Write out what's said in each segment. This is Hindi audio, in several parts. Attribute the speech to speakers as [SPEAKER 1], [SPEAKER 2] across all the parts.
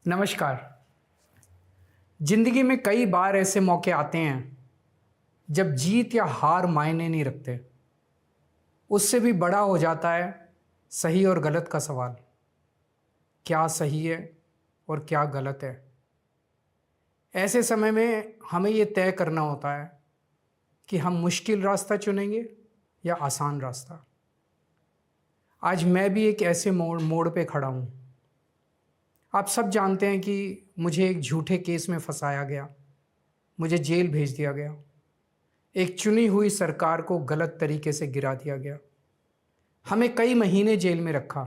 [SPEAKER 1] नमस्कार। जिंदगी में कई बार ऐसे मौके आते हैं जब जीत या हार मायने नहीं रखते। उससे भी बड़ा हो जाता है सही और गलत का सवाल। क्या सही है और क्या गलत है? ऐसे समय में हमें ये तय करना होता है कि हम मुश्किल रास्ता चुनेंगे या आसान रास्ता। आज मैं भी एक ऐसे मोड़ पे खड़ा हूँ। आप सब जानते हैं कि मुझे एक झूठे केस में फंसाया गया, मुझे जेल भेज दिया गया, एक चुनी हुई सरकार को गलत तरीके से गिरा दिया गया, हमें कई महीने जेल में रखा,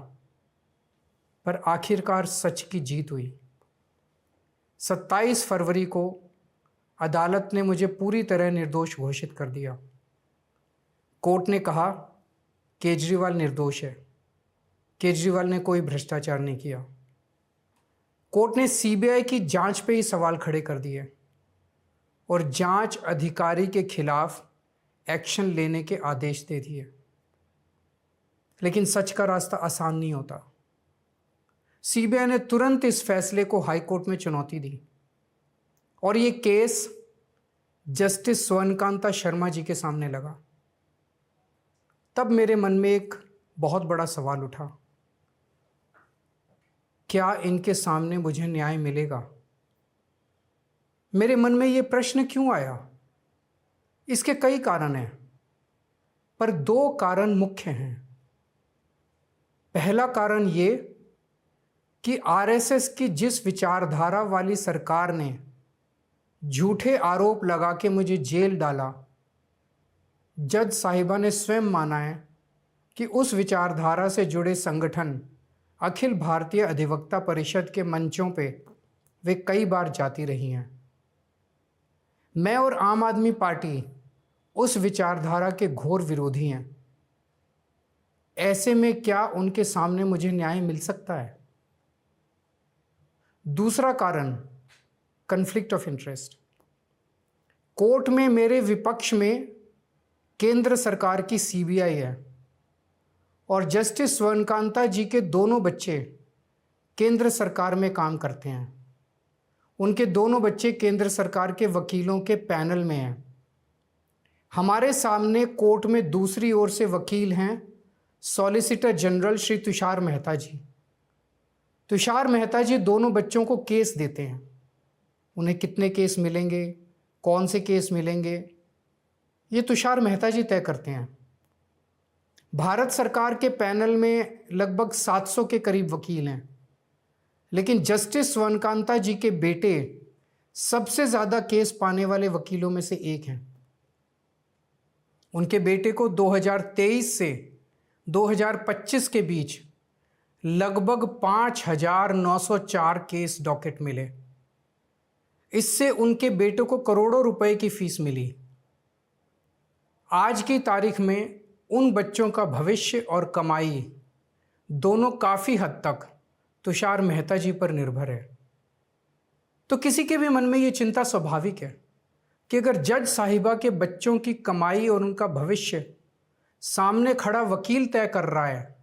[SPEAKER 1] पर आखिरकार सच की जीत हुई। 27 फरवरी को अदालत ने मुझे पूरी तरह निर्दोष घोषित कर दिया। कोर्ट ने कहा केजरीवाल निर्दोष है, केजरीवाल ने कोई भ्रष्टाचार नहीं किया। कोर्ट ने सीबीआई की जांच पे ही सवाल खड़े कर दिए और जांच अधिकारी के खिलाफ एक्शन लेने के आदेश दे दिए। लेकिन सच का रास्ता आसान नहीं होता। सीबीआई ने तुरंत इस फैसले को हाई कोर्ट में चुनौती दी और ये केस जस्टिस स्वर्णकांता शर्मा जी के सामने लगा। तब मेरे मन में एक बहुत बड़ा सवाल उठा, क्या इनके सामने मुझे न्याय मिलेगा? मेरे मन में ये प्रश्न क्यों आया? इसके कई कारण हैं, पर दो कारण मुख्य हैं। पहला कारण ये कि आरएसएस की जिस विचारधारा वाली सरकार ने झूठे आरोप लगा के मुझे जेल डाला, जज साहिबा ने स्वयं माना है कि उस विचारधारा से जुड़े संगठन अखिल भारतीय अधिवक्ता परिषद के मंचों पे वे कई बार जाती रही हैं। मैं और आम आदमी पार्टी उस विचारधारा के घोर विरोधी हैं। ऐसे में क्या उनके सामने मुझे न्याय मिल सकता है? दूसरा कारण कॉन्फ्लिक्ट ऑफ इंटरेस्ट। कोर्ट में मेरे विपक्ष में केंद्र सरकार की सीबीआई है और जस्टिस स्वर्णकांता जी के दोनों बच्चे केंद्र सरकार में काम करते हैं। उनके दोनों बच्चे केंद्र सरकार के वकीलों के पैनल में हैं। हमारे सामने कोर्ट में दूसरी ओर से वकील हैं सॉलिसिटर जनरल श्री तुषार मेहता जी। तुषार मेहता जी दोनों बच्चों को केस देते हैं। उन्हें कितने केस मिलेंगे, कौन से केस मिलेंगे, ये तुषार मेहता जी तय करते हैं। भारत सरकार के पैनल में लगभग 700 के करीब वकील हैं, लेकिन जस्टिस स्वर्णकांता जी के बेटे सबसे ज़्यादा केस पाने वाले वकीलों में से एक हैं। उनके बेटे को 2023 से 2025 के बीच लगभग 5,904 केस डॉकेट मिले। इससे उनके बेटे को करोड़ों रुपए की फीस मिली। आज की तारीख में उन बच्चों का भविष्य और कमाई दोनों काफ़ी हद तक तुषार मेहता जी पर निर्भर है। तो किसी के भी मन में ये चिंता स्वाभाविक है कि अगर जज साहिबा के बच्चों की कमाई और उनका भविष्य सामने खड़ा वकील तय कर रहा है,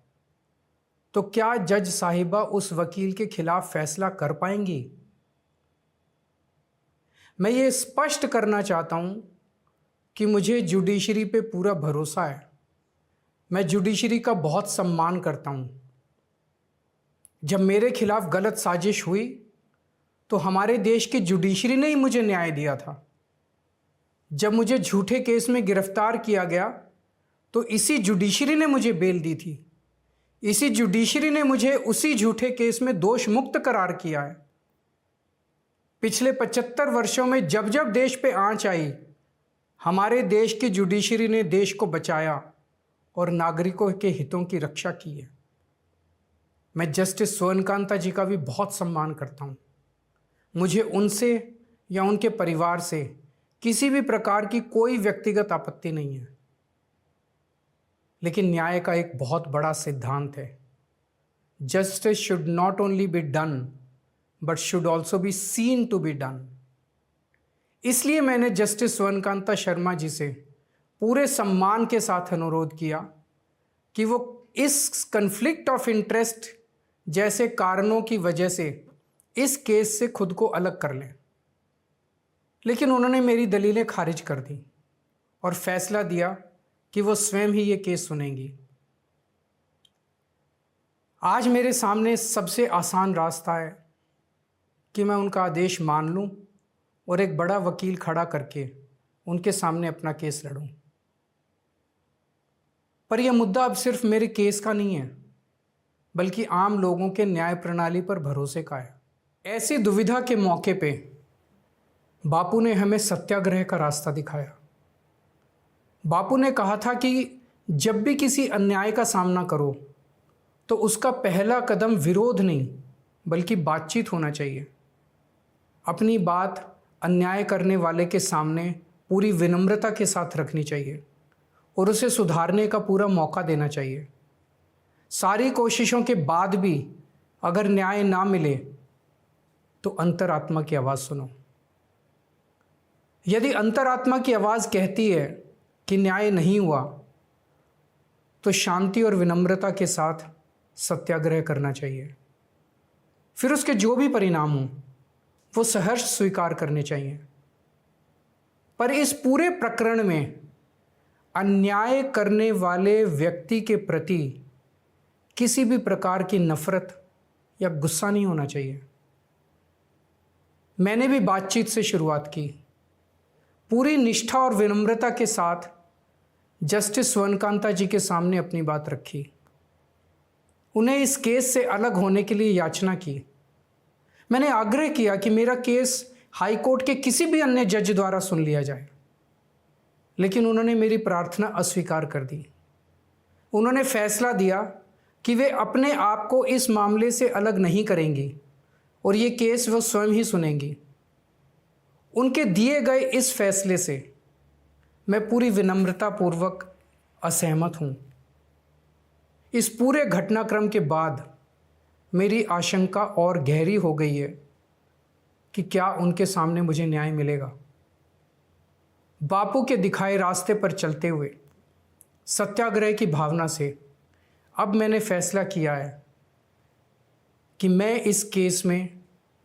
[SPEAKER 1] तो क्या जज साहिबा उस वकील के खिलाफ फैसला कर पाएंगी? मैं ये स्पष्ट करना चाहता हूं कि मुझे जुडिशरी पे पूरा भरोसा है। मैं जुडिशरी का बहुत सम्मान करता हूं। जब मेरे खिलाफ गलत साजिश हुई तो हमारे देश की जुडिशरी ने ही मुझे न्याय दिया था। जब मुझे झूठे केस में गिरफ्तार किया गया तो इसी जुडिशरी ने मुझे बेल दी थी। इसी जुडिशरी ने मुझे उसी झूठे केस में दोष मुक्त करार किया है। पिछले 75 वर्षों में जब जब देश पे आंच आई, हमारे देश की जुडिशरी ने देश को बचाया और नागरिकों के हितों की रक्षा की है। मैं जस्टिस स्वर्णकांता जी का भी बहुत सम्मान करता हूँ। मुझे उनसे या उनके परिवार से किसी भी प्रकार की कोई व्यक्तिगत आपत्ति नहीं है। लेकिन न्याय का एक बहुत बड़ा सिद्धांत है, justice should not only be done but should also be seen to be done. इसलिए मैंने जस्टिस स्वर्णकांता शर्मा जी से पूरे सम्मान के साथ अनुरोध किया कि वो इस कन्फ्लिक्ट ऑफ इंटरेस्ट जैसे कारणों की वजह से इस केस से खुद को अलग कर लें, लेकिन उन्होंने मेरी दलीलें खारिज कर दी और फैसला दिया कि वो स्वयं ही ये केस सुनेंगी। आज मेरे सामने सबसे आसान रास्ता है कि मैं उनका आदेश मान लूं और एक बड़ा वकील खड़ा करके उनके सामने अपना केस लड़ूं। पर यह मुद्दा अब सिर्फ मेरे केस का नहीं है, बल्कि आम लोगों के न्याय प्रणाली पर भरोसे का है। ऐसी दुविधा के मौके पे बापू ने हमें सत्याग्रह का रास्ता दिखाया। बापू ने कहा था कि जब भी किसी अन्याय का सामना करो तो उसका पहला कदम विरोध नहीं बल्कि बातचीत होना चाहिए। अपनी बात अन्याय करने वाले के सामने पूरी विनम्रता के साथ रखनी चाहिए और उसे सुधारने का पूरा मौका देना चाहिए। सारी कोशिशों के बाद भी अगर न्याय ना मिले तो अंतरात्मा की आवाज़ सुनो। यदि अंतरात्मा की आवाज़ कहती है कि न्याय नहीं हुआ तो शांति और विनम्रता के साथ सत्याग्रह करना चाहिए। फिर उसके जो भी परिणाम हों वो सहर्ष स्वीकार करने चाहिए। पर इस पूरे प्रकरण में अन्याय करने वाले व्यक्ति के प्रति किसी भी प्रकार की नफरत या गुस्सा नहीं होना चाहिए। मैंने भी बातचीत से शुरुआत की, पूरी निष्ठा और विनम्रता के साथ जस्टिस स्वर्णकांता जी के सामने अपनी बात रखी, उन्हें इस केस से अलग होने के लिए याचना की। मैंने आग्रह किया कि मेरा केस हाई कोर्ट के किसी भी अन्य जज द्वारा सुन लिया जाए, लेकिन उन्होंने मेरी प्रार्थना अस्वीकार कर दी। उन्होंने फैसला दिया कि वे अपने आप को इस मामले से अलग नहीं करेंगी और ये केस वो स्वयं ही सुनेंगी। उनके दिए गए इस फैसले से मैं पूरी विनम्रता पूर्वक असहमत हूँ। इस पूरे घटनाक्रम के बाद मेरी आशंका और गहरी हो गई है कि क्या उनके सामने मुझे न्याय मिलेगा। बापू के दिखाए रास्ते पर चलते हुए सत्याग्रह की भावना से अब मैंने फैसला किया है कि मैं इस केस में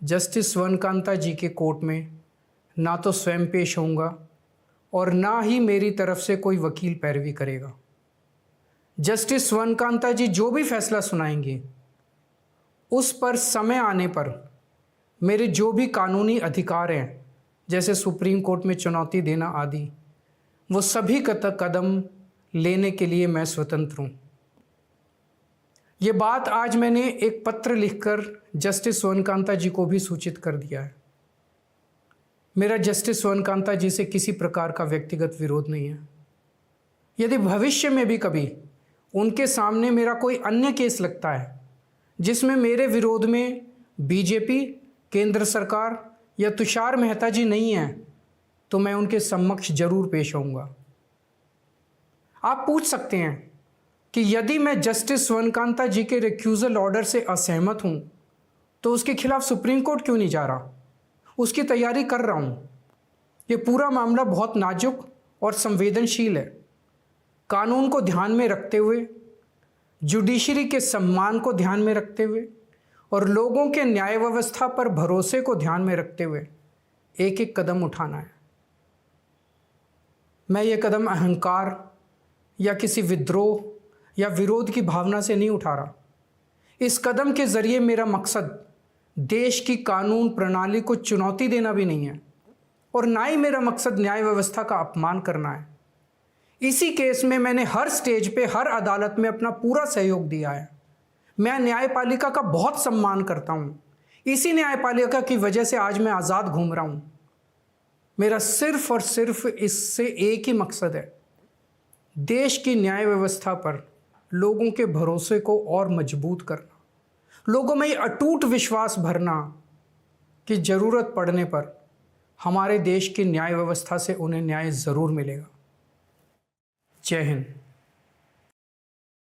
[SPEAKER 1] जस्टिस स्वर्णकांता जी के कोर्ट में ना तो स्वयं पेश होऊंगा और ना ही मेरी तरफ से कोई वकील पैरवी करेगा। जस्टिस स्वर्णकांता जी जो भी फैसला सुनाएंगे उस पर समय आने पर मेरे जो भी कानूनी अधिकार हैं, जैसे सुप्रीम कोर्ट में चुनौती देना आदि, वो सभी कदम लेने के लिए मैं स्वतंत्र हूँ। ये बात आज मैंने एक पत्र लिखकर जस्टिस स्वर्णकांता जी को भी सूचित कर दिया है। मेरा जस्टिस स्वर्णकांता जी से किसी प्रकार का व्यक्तिगत विरोध नहीं है। यदि भविष्य में भी कभी उनके सामने मेरा कोई अन्य केस लगता है जिसमें मेरे विरोध में बीजेपी, केंद्र सरकार या तुषार मेहता जी नहीं हैं, तो मैं उनके समक्ष जरूर पेश होऊंगा। आप पूछ सकते हैं कि यदि मैं जस्टिस स्वर्णकांता जी के रिक्यूजल ऑर्डर से असहमत हूं तो उसके खिलाफ सुप्रीम कोर्ट क्यों नहीं जा रहा? उसकी तैयारी कर रहा हूं। ये पूरा मामला बहुत नाजुक और संवेदनशील है। कानून को ध्यान में रखते हुए, जुडिशरी के सम्मान को ध्यान में रखते हुए और लोगों के न्याय व्यवस्था पर भरोसे को ध्यान में रखते हुए एक एक कदम उठाना है। मैं ये कदम अहंकार या किसी विद्रोह या विरोध की भावना से नहीं उठा रहा। इस कदम के जरिए मेरा मकसद देश की कानून प्रणाली को चुनौती देना भी नहीं है और ना ही मेरा मकसद न्याय व्यवस्था का अपमान करना है। इसी केस में मैंने हर स्टेज पे, हर अदालत में अपना पूरा सहयोग दिया है। मैं न्यायपालिका का बहुत सम्मान करता हूँ। इसी न्यायपालिका की वजह से आज मैं आज़ाद घूम रहा हूँ। मेरा सिर्फ और सिर्फ इससे एक ही मकसद है, देश की न्याय व्यवस्था पर लोगों के भरोसे को और मजबूत करना, लोगों में ये अटूट विश्वास भरना कि ज़रूरत पड़ने पर हमारे देश की न्याय व्यवस्था से उन्हें न्याय ज़रूर मिलेगा। जय हिंद।